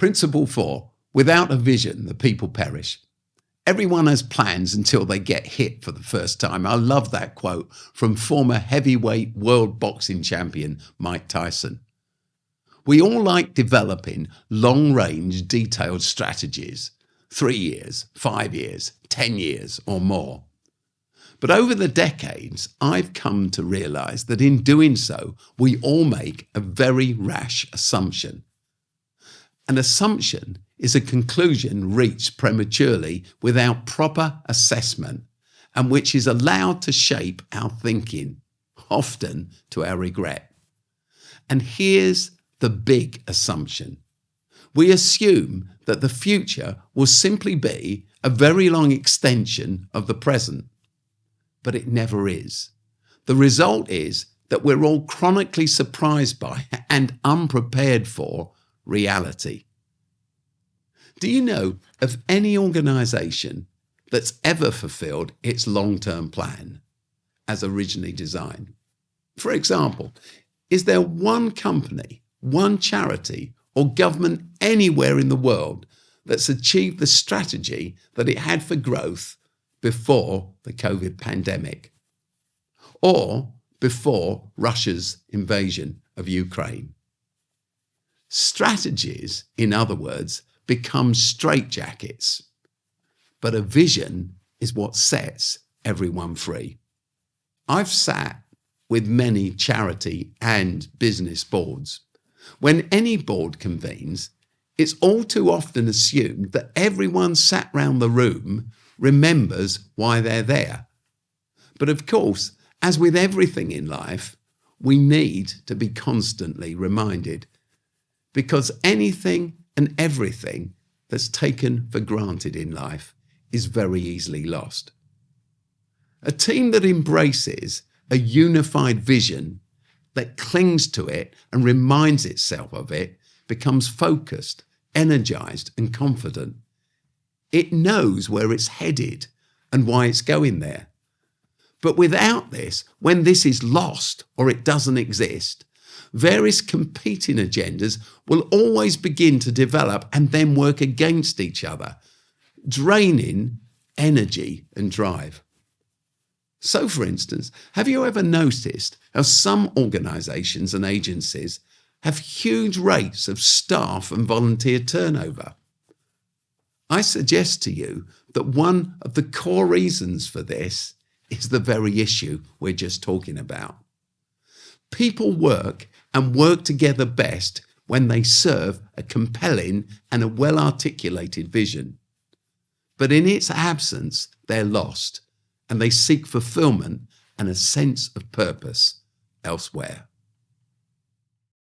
Principle 4, without a vision, the people perish. Everyone has plans until they get hit for the first time. I love that quote from former heavyweight world boxing champion Mike Tyson. We all like developing long-range, detailed strategies, 3 years, 5 years, 10 years or more. But over the decades, I've come to realize that in doing so, we all make a very rash assumption. An assumption is a conclusion reached prematurely without proper assessment and which is allowed to shape our thinking, often to our regret. And here's the big assumption. We assume that the future will simply be a very long extension of the present, but it never is. The result is that we're all chronically surprised by and unprepared for reality. Do you know of any organisation that's ever fulfilled its long-term plan as originally designed? For example, is there one company, one charity or government anywhere in the world that's achieved the strategy that it had for growth before the COVID pandemic or before Russia's invasion of Ukraine? Strategies, in other words, become straitjackets, but a vision is what sets everyone free. I've sat with many charity and business boards. When any board convenes, it's all too often assumed that everyone sat round the room remembers why they're there. But of course, as with everything in life, we need to be constantly reminded, because anything and everything that's taken for granted in life is very easily lost. A team that embraces a unified vision, that clings to it and reminds itself of it, becomes focused, energized and confident. It knows where it's headed and why it's going there. But without this, when this is lost or it doesn't exist, various competing agendas will always begin to develop and then work against each other, draining energy and drive. So, for instance, have you ever noticed how some organisations and agencies have huge rates of staff and volunteer turnover? I suggest to you that one of the core reasons for this is the very issue we're just talking about. People work and work together best when they serve a compelling and a well-articulated vision. But in its absence, they're lost, and they seek fulfillment and a sense of purpose elsewhere.